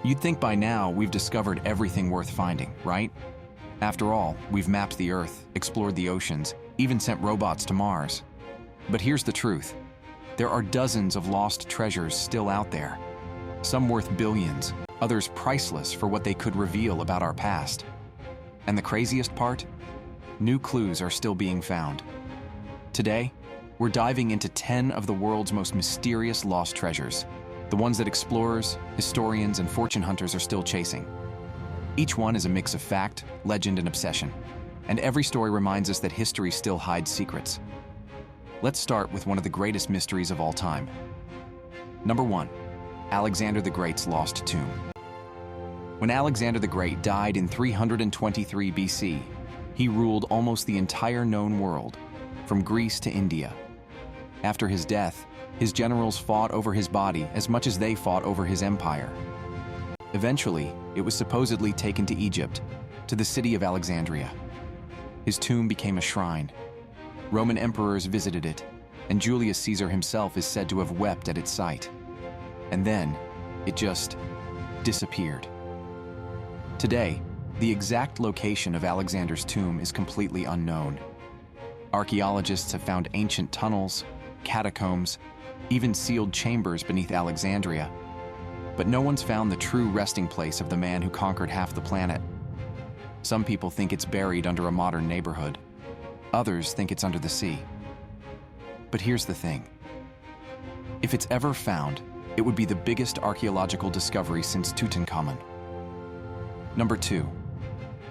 You'd think by now we've discovered everything worth finding, right? After all, we've mapped the Earth, explored the oceans, even sent robots to Mars. But here's the truth. There are dozens of lost treasures still out there. Some worth billions, others priceless for what they could reveal about our past. And the craziest part? New clues are still being found. Today, we're diving into 10 of the world's most mysterious lost treasures, the ones that explorers, historians, and fortune hunters are still chasing. Each one is a mix of fact, legend, and obsession, and every story reminds us that history still hides secrets. Let's start with one of the greatest mysteries of all time. Number 1. Alexander the Great's lost tomb. When Alexander the Great died in 323 BC, he ruled almost the entire known world, from Greece to India. After his death, his generals fought over his body as much as they fought over his empire. Eventually, it was supposedly taken to Egypt, to the city of Alexandria. His tomb became a shrine. Roman emperors visited it, and Julius Caesar himself is said to have wept at its sight. And then, it just disappeared. Today, the exact location of Alexander's tomb is completely unknown. Archaeologists have found ancient tunnels, catacombs, even sealed chambers beneath Alexandria. But no one's found the true resting place of the man who conquered half the planet. Some people think it's buried under a modern neighborhood. Others think it's under the sea. But here's the thing. If it's ever found, it would be the biggest archaeological discovery since Tutankhamun. Number 2.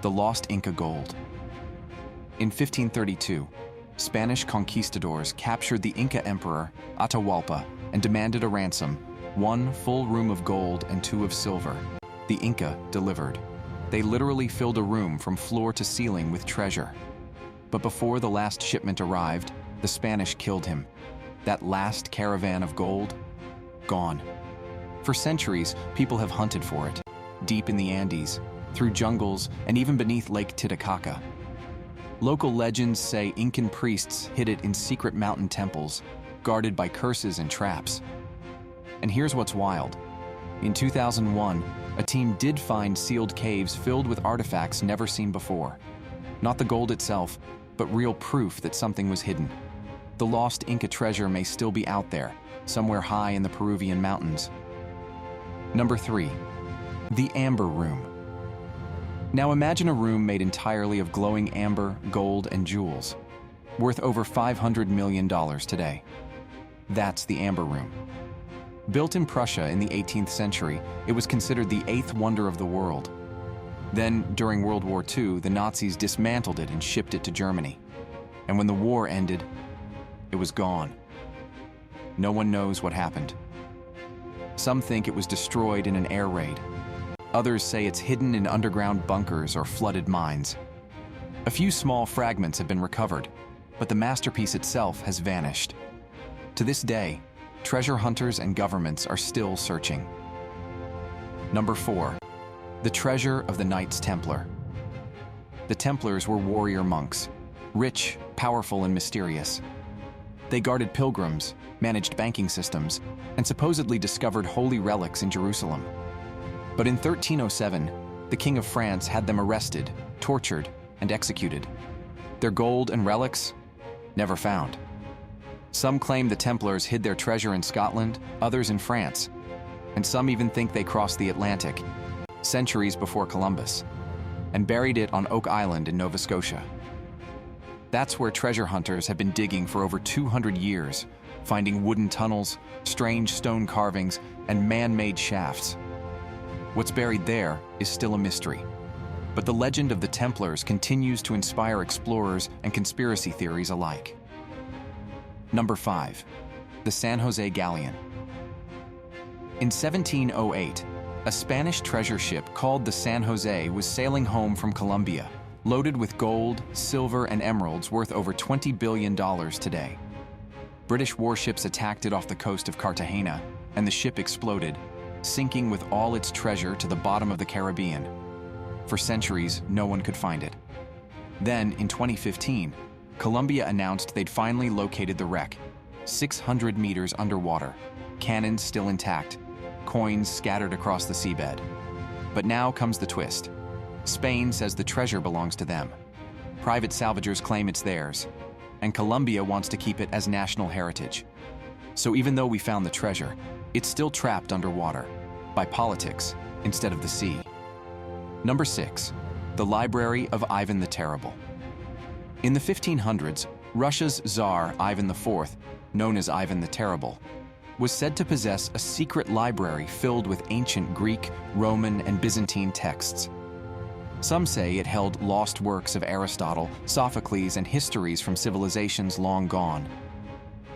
The lost Inca gold. In 1532, Spanish conquistadors captured the Inca emperor, Atahualpa, and demanded a ransom, 1 full room of gold and 2 of silver. The Inca delivered. They literally filled a room from floor to ceiling with treasure. But before the last shipment arrived, the Spanish killed him. That last caravan of gold? Gone. For centuries, people have hunted for it, deep in the Andes, through jungles, and even beneath Lake Titicaca. Local legends say Incan priests hid it in secret mountain temples, guarded by curses and traps. And here's what's wild. In 2001, a team did find sealed caves filled with artifacts never seen before. Not the gold itself, but real proof that something was hidden. The lost Inca treasure may still be out there, somewhere high in the Peruvian mountains. Number 3. The Amber Room. Now imagine a room made entirely of glowing amber, gold, and jewels, worth over $500 million today. That's the Amber Room. Built in Prussia in the 18th century, it was considered the 8th wonder of the world. Then, during World War II, the Nazis dismantled it and shipped it to Germany. And when the war ended, it was gone. No one knows what happened. Some think it was destroyed in an air raid. Others say it's hidden in underground bunkers or flooded mines. A few small fragments have been recovered, but the masterpiece itself has vanished. To this day, treasure hunters and governments are still searching. Number 4. The treasure of the Knights Templar. The Templars were warrior monks, rich, powerful, and mysterious. They guarded pilgrims, managed banking systems, and supposedly discovered holy relics in Jerusalem. But in 1307, the King of France had them arrested, tortured, and executed. Their gold and relics? Never found. Some claim the Templars hid their treasure in Scotland, others in France, and some even think they crossed the Atlantic, centuries before Columbus, and buried it on Oak Island in Nova Scotia. That's where treasure hunters have been digging for over 200 years, finding wooden tunnels, strange stone carvings, and man-made shafts. What's buried there is still a mystery, but the legend of the Templars continues to inspire explorers and conspiracy theories alike. Number 5. The San Jose Galleon. In 1708, a Spanish treasure ship called the San Jose was sailing home from Colombia, loaded with gold, silver, and emeralds worth over $20 billion today. British warships attacked it off the coast of Cartagena, and the ship exploded, sinking with all its treasure to the bottom of the Caribbean. For centuries, no one could find it. Then, in 2015, Colombia announced they'd finally located the wreck, 600 meters underwater, cannons still intact, coins scattered across the seabed. But now comes the twist. Spain says the treasure belongs to them. Private salvagers claim it's theirs, and Colombia wants to keep it as national heritage. So even though we found the treasure, it's still trapped underwater, by politics instead of the sea. Number 6, the Library of Ivan the Terrible. In the 1500s, Russia's Tsar Ivan IV, known as Ivan the Terrible, was said to possess a secret library filled with ancient Greek, Roman, and Byzantine texts. Some say it held lost works of Aristotle, Sophocles, and histories from civilizations long gone.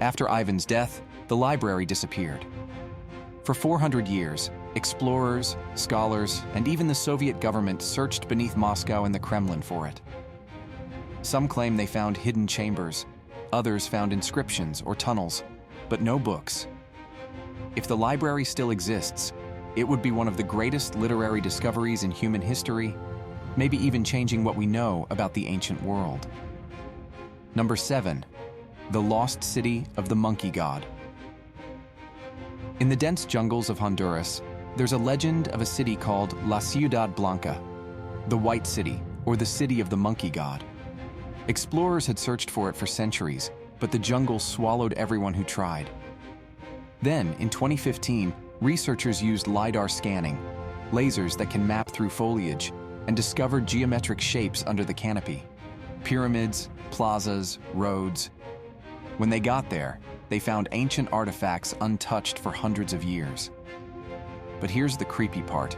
After Ivan's death, the library disappeared. For 400 years, explorers, scholars, and even the Soviet government searched beneath Moscow and the Kremlin for it. Some claim they found hidden chambers, others found inscriptions or tunnels, but no books. If the library still exists, it would be one of the greatest literary discoveries in human history, maybe even changing what we know about the ancient world. Number 7, the lost city of the monkey god. In the dense jungles of Honduras, there's a legend of a city called La Ciudad Blanca, the White City, or the City of the Monkey God. Explorers had searched for it for centuries, but the jungle swallowed everyone who tried. Then, in 2015, researchers used LiDAR scanning, lasers that can map through foliage, and discovered geometric shapes under the canopy. Pyramids, plazas, roads. When they got there, they found ancient artifacts untouched for hundreds of years. But here's the creepy part.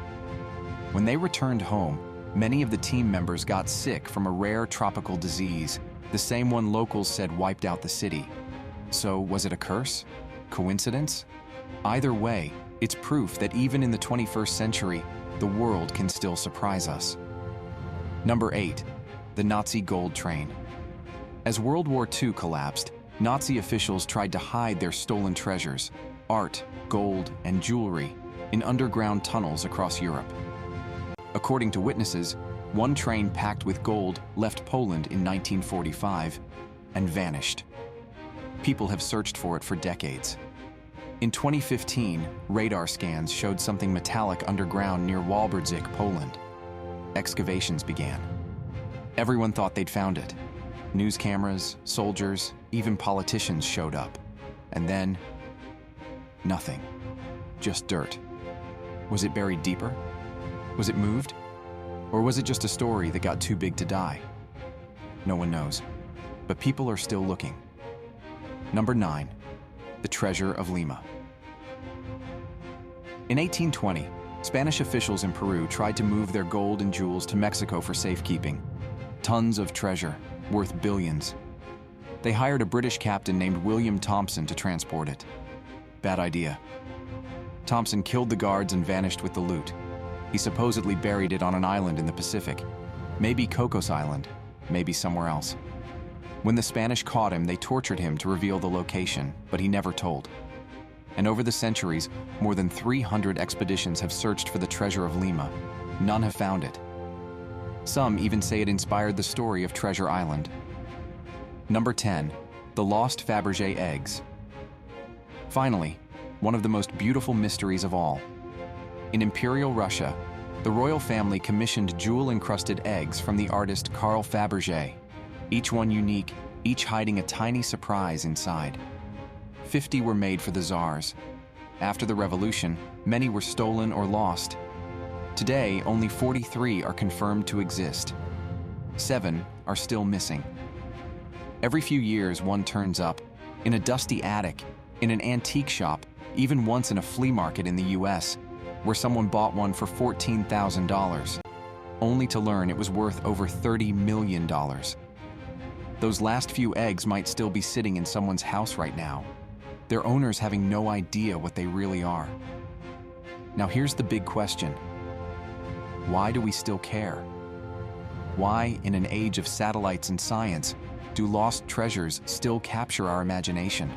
When they returned home, many of the team members got sick from a rare tropical disease, the same one locals said wiped out the city. So was it a curse? Coincidence? Either way, it's proof that even in the 21st century, the world can still surprise us. Number 8, the Nazi gold train. As World War II collapsed, Nazi officials tried to hide their stolen treasures, art, gold, and jewelry, in underground tunnels across Europe. According to witnesses, one train packed with gold left Poland in 1945 and vanished. People have searched for it for decades. In 2015, radar scans showed something metallic underground near Walbrzych, Poland. Excavations began. Everyone thought they'd found it. News cameras, soldiers, even politicians showed up. And then, nothing. Just dirt. Was it buried deeper? Was it moved? Or was it just a story that got too big to die? No one knows. But people are still looking. Number 9, the treasure of Lima. In 1820, Spanish officials in Peru tried to move their gold and jewels to Mexico for safekeeping. Tons of treasure, worth billions. They hired a British captain named William Thompson to transport it. Bad idea. Thompson killed the guards and vanished with the loot. He supposedly buried it on an island in the Pacific. Maybe Cocos Island, maybe somewhere else. When the Spanish caught him, they tortured him to reveal the location, but he never told. And over the centuries, more than 300 expeditions have searched for the treasure of Lima. None have found it. Some even say it inspired the story of Treasure Island. Number 10, the lost Fabergé eggs. Finally, one of the most beautiful mysteries of all. In Imperial Russia, the royal family commissioned jewel-encrusted eggs from the artist Carl Fabergé, each one unique, each hiding a tiny surprise inside. 50 were made for the Tsars. After the revolution, many were stolen or lost. Today, only 43 are confirmed to exist. 7 are still missing. Every few years, one turns up, in a dusty attic, in an antique shop, even once in a flea market in the US, where someone bought one for $14,000, only to learn it was worth over $30 million. Those last few eggs might still be sitting in someone's house right now, their owners having no idea what they really are. Now here's the big question. Why do we still care? Why, in an age of satellites and science, do lost treasures still capture our imagination?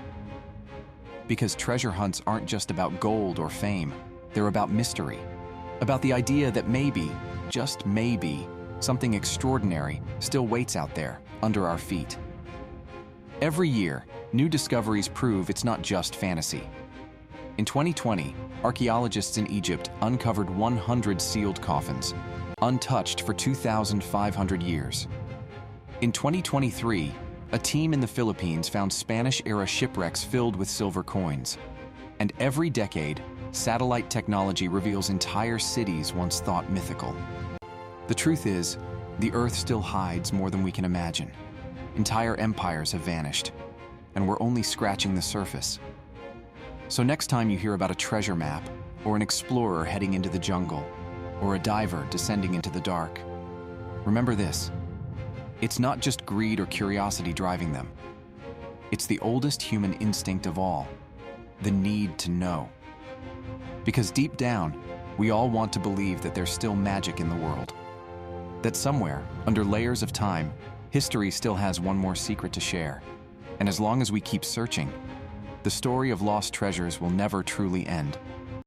Because treasure hunts aren't just about gold or fame, they're about mystery, about the idea that maybe, just maybe, something extraordinary still waits out there, under our feet. Every year, new discoveries prove it's not just fantasy. In 2020, archaeologists in Egypt uncovered 100 sealed coffins, untouched for 2,500 years. In 2023, a team in the Philippines found Spanish-era shipwrecks filled with silver coins. And every decade, satellite technology reveals entire cities once thought mythical. The truth is, the Earth still hides more than we can imagine. Entire empires have vanished, and we're only scratching the surface. So next time you hear about a treasure map, or an explorer heading into the jungle, or a diver descending into the dark, remember this: it's not just greed or curiosity driving them. It's the oldest human instinct of all, the need to know. Because deep down, we all want to believe that there's still magic in the world. That somewhere, under layers of time, history still has one more secret to share. And as long as we keep searching, the story of lost treasures will never truly end.